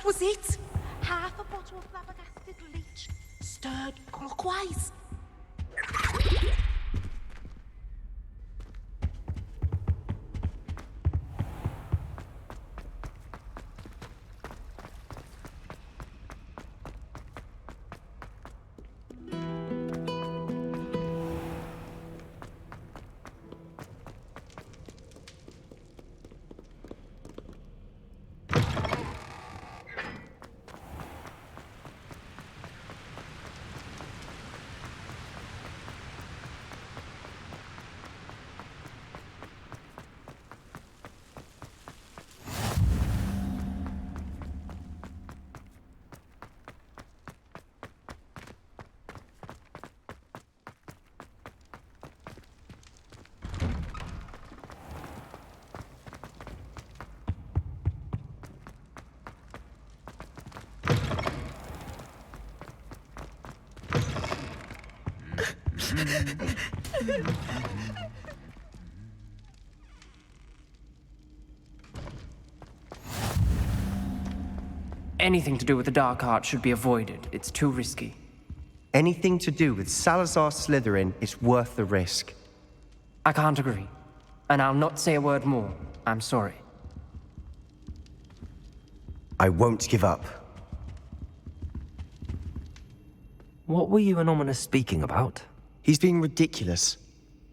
was it. Half a bottle of flabbergasted leech, stirred clockwise. Anything to do with the dark arts should be avoided. It's too risky. Anything to do with Salazar Slytherin is worth the risk. I can't agree. And I'll not say a word more. I'm sorry. I won't give up. What were you and Ominous speaking about? He's being ridiculous.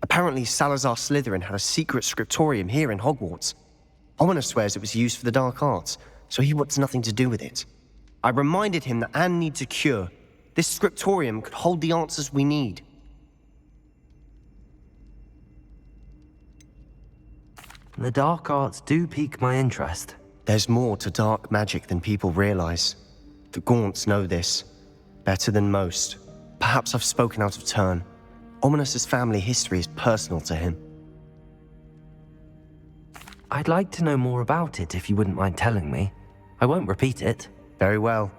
Apparently Salazar Slytherin had a secret scriptorium here in Hogwarts. Ominous swears it was used for the dark arts, so he wants nothing to do with it. I reminded him that Anne needs a cure. This scriptorium could hold the answers we need. The dark arts do pique my interest. There's more to dark magic than people realize. The Gaunts know this. Better than most. Perhaps I've spoken out of turn. Ominous's family history is personal to him. I'd like to know more about it if you wouldn't mind telling me. I won't repeat it. Very well.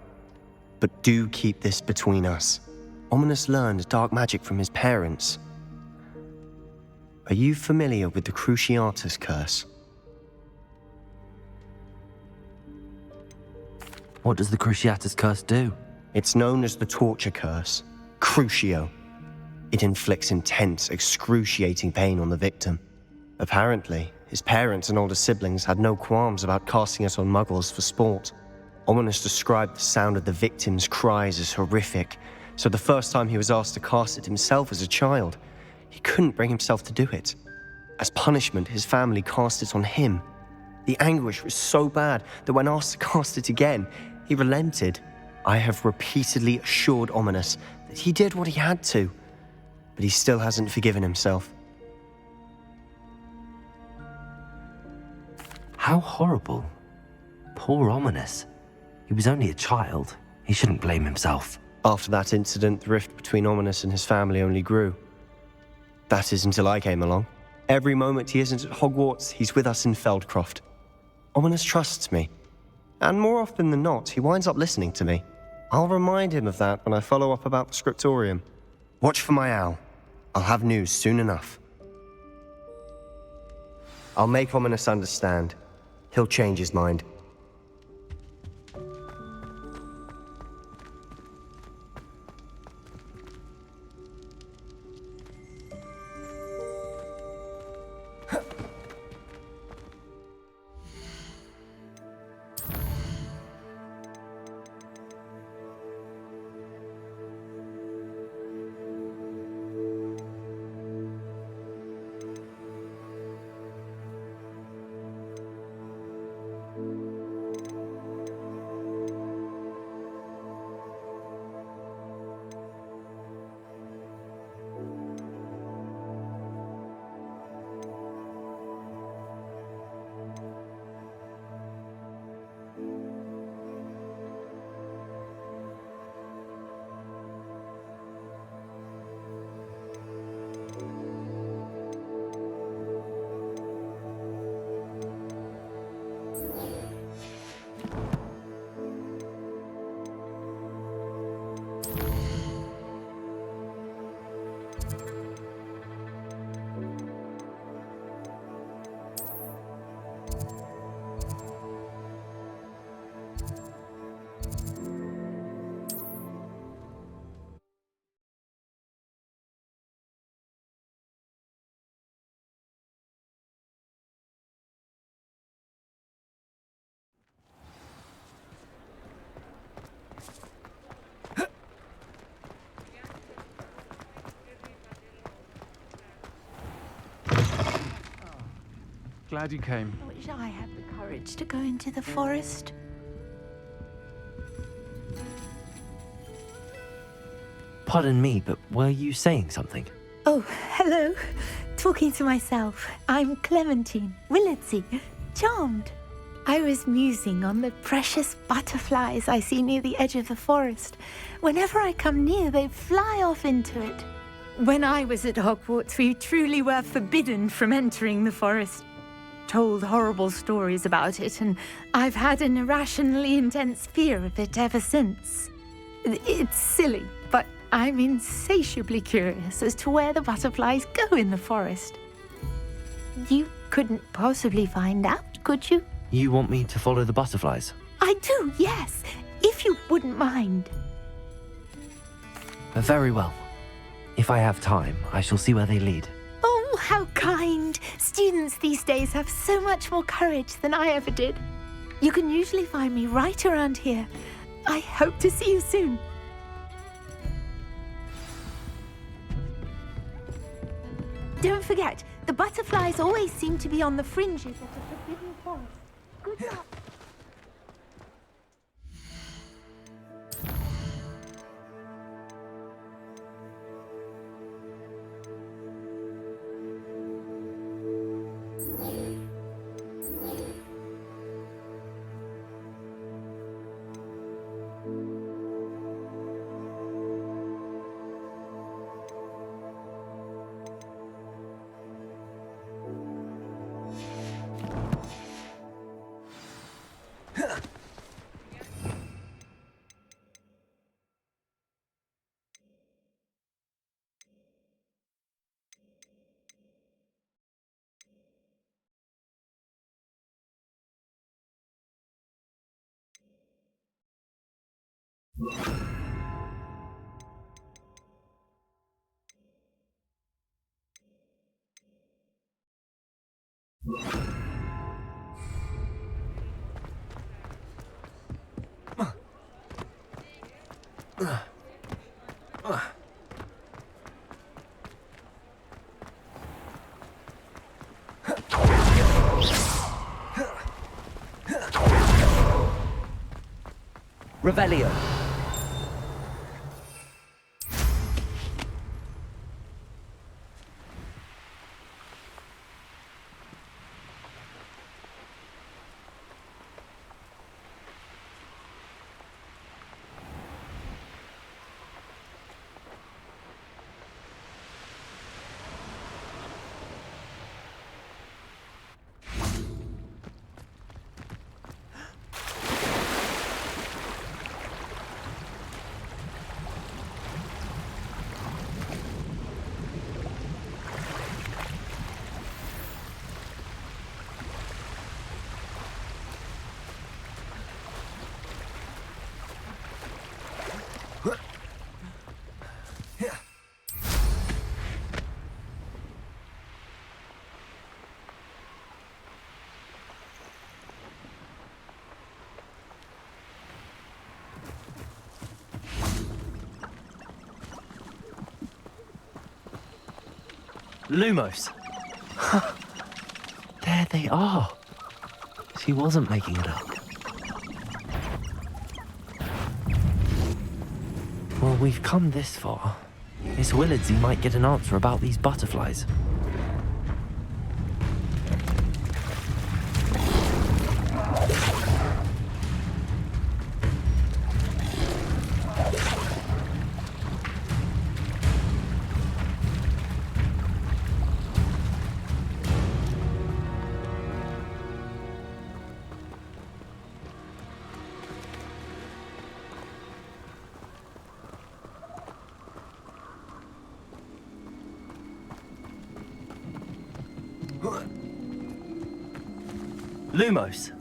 But do keep this between us. Ominous learned dark magic from his parents. Are you familiar with the Cruciatus Curse? What does the Cruciatus Curse do? It's known as the Torture Curse. Crucio. It inflicts intense, excruciating pain on the victim. Apparently, his parents and older siblings had no qualms about casting it on muggles for sport. Ominous described the sound of the victim's cries as horrific, so the first time he was asked to cast it himself as a child, he couldn't bring himself to do it. As punishment, his family cast it on him. The anguish was so bad that when asked to cast it again, he relented. I have repeatedly assured Ominous that he did what he had to, but he still hasn't forgiven himself. How horrible. Poor Ominous. He was only a child. He shouldn't blame himself. After that incident, the rift between Ominous and his family only grew. That is until I came along. Every moment he isn't at Hogwarts, he's with us in Feldcroft. Ominous trusts me. And more often than not, he winds up listening to me. I'll remind him of that when I follow up about the scriptorium. Watch for my owl. I'll have news soon enough. I'll make Ominous understand. He'll change his mind. glad you came. I wish I had the courage to go into the forest. Pardon me, but were you saying something? Oh, hello. Talking to myself. I'm Clementine, Willardsey, charmed. I was musing on the precious butterflies I see near the edge of the forest. Whenever I come near, they fly off into it. When I was at Hogwarts, we truly were forbidden from entering the forest. Told horrible stories about it, and I've had an irrationally intense fear of it ever since. It's silly, but I'm insatiably curious as to where the butterflies go in the forest. You couldn't possibly find out, could you? You want me to follow the butterflies? I do, yes, if you wouldn't mind. Very well. If I have time, I shall see where they lead. Oh, how kind. Students these days have so much more courage than I ever did. You can usually find me right around here. I hope to see you soon. Don't forget, the butterflies always seem to be on the fringes of the forbidden forest. Good luck. Revelio. Lumos. There they are. She wasn't making it up. Well, we've come this far. Miss Willardsey might get an answer about these butterflies. Lumos.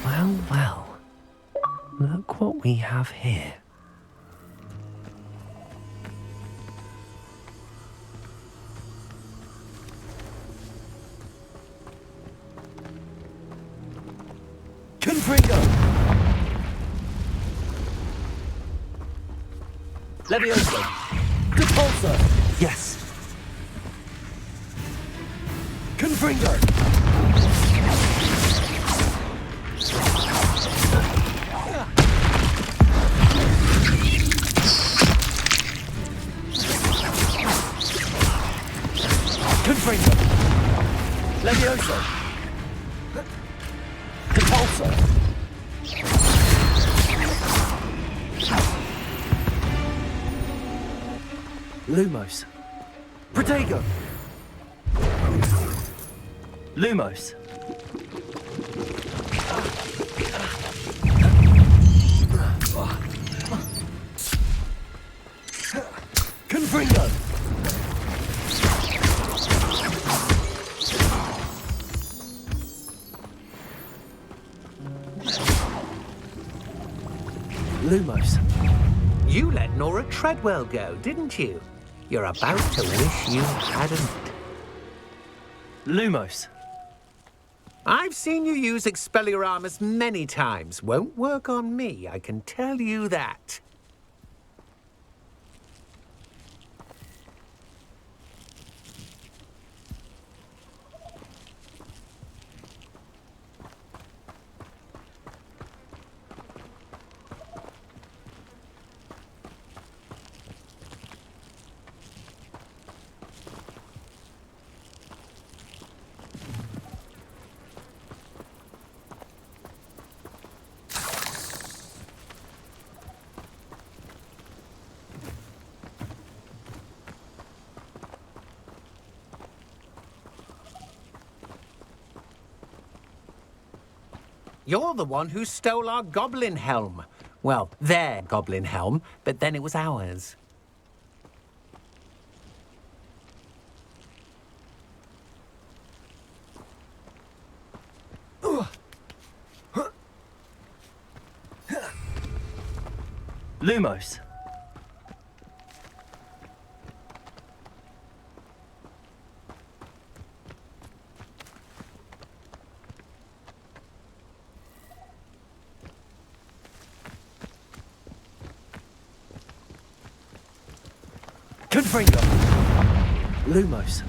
Well, well. Look what we have here. Confringo! Levioso! Depulsor! Yes. Confringo! Confringo! Levioso! Depulsor! Lumos! Protego! Lumos! Confringo! Lumos! You let Nora Treadwell go, didn't you? You're about to wish you hadn't. Lumos! I've seen you use Expelliarmus many times. Won't work on me, I can tell you that. You're the one who stole our goblin helm. Well, their goblin helm, but then it was ours. Lumos! Confringo! Lumos!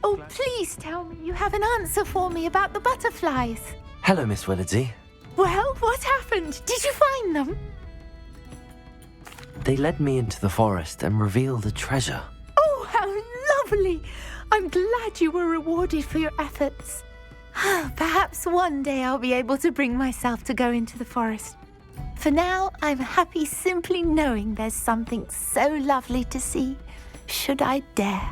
Oh, please tell me you have an answer for me about the butterflies. Hello, Miss Willardsey. Well, what happened? Did you find them? They led me into the forest and revealed a treasure. Oh, how lovely! I'm glad you were rewarded for your efforts. Perhaps one day I'll be able to bring myself to go into the forest. For now, I'm happy simply knowing there's something so lovely to see, should I dare.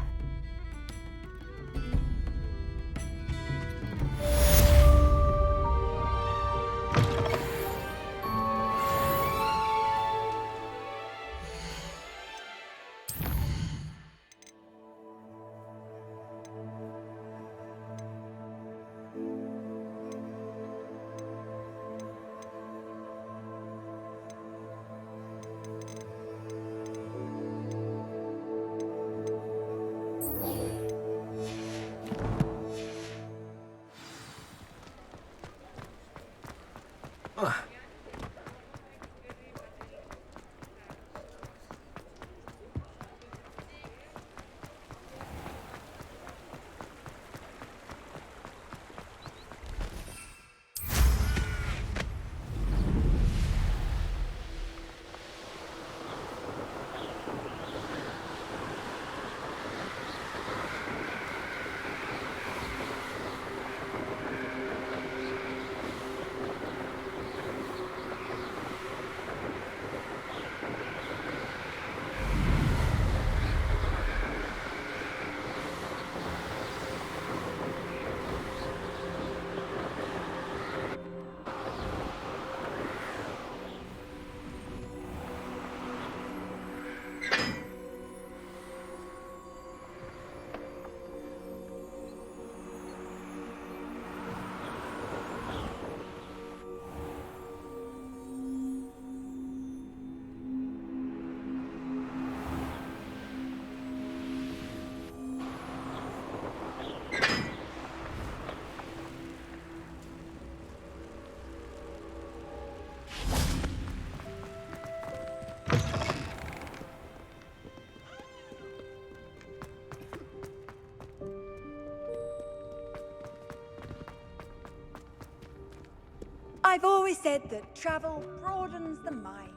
I've always said that travel broadens the mind.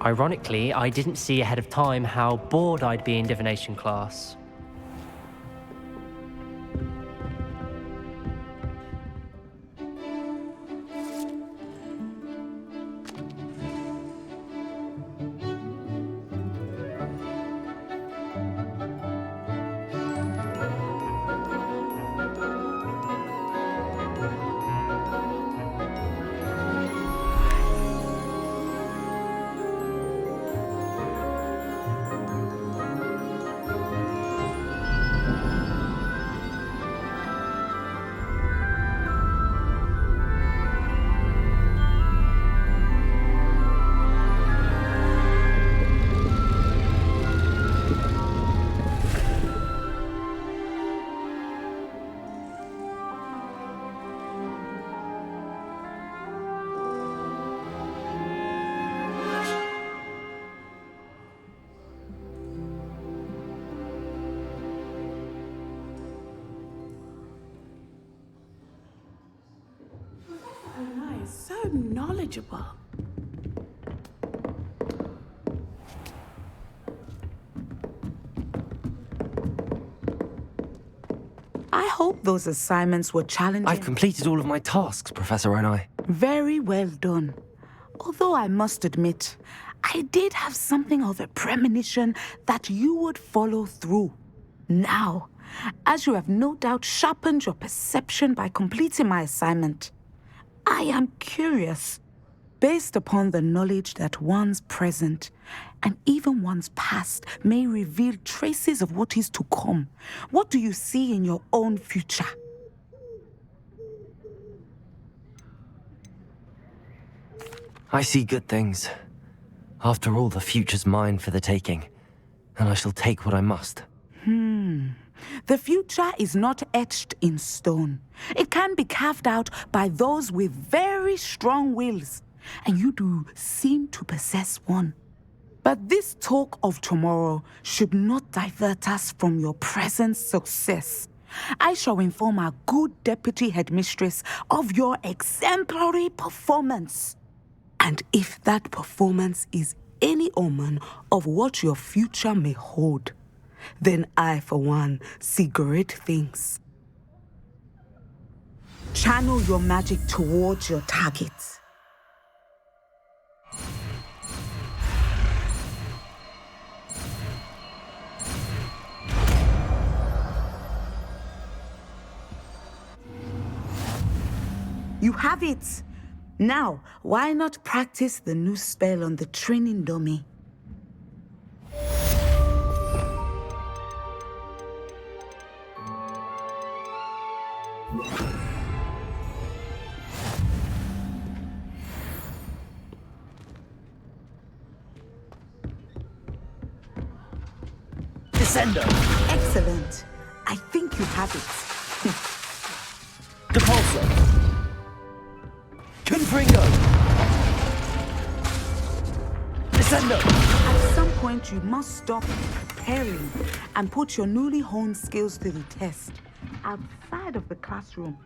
Ironically, I didn't see ahead of time how bored I'd be in divination class. So knowledgeable. I hope those assignments were challenging. I've completed all of my tasks, Professor Onai. Very well done. Although I must admit, I did have something of a premonition that you would follow through. Now, as you have no doubt sharpened your perception by completing my assignment, I am curious, based upon the knowledge that one's present and even one's past may reveal traces of what is to come. What do you see in your own future? I see good things. After all, the future's mine for the taking, and I shall take what I must. The future is not etched in stone. It can be carved out by those with very strong wills, and you do seem to possess one. But this talk of tomorrow should not divert us from your present success. I shall inform our good deputy headmistress of your exemplary performance. And if that performance is any omen of what your future may hold, then I, for one, see great things. Channel your magic towards your targets. You have it! Now, why not practice the new spell on the training dummy? Descendo! Excellent. I think you have it. Depulso! Confringo! Descendo! At some point, you must stop preparing and put your newly honed skills to the test outside of the classroom.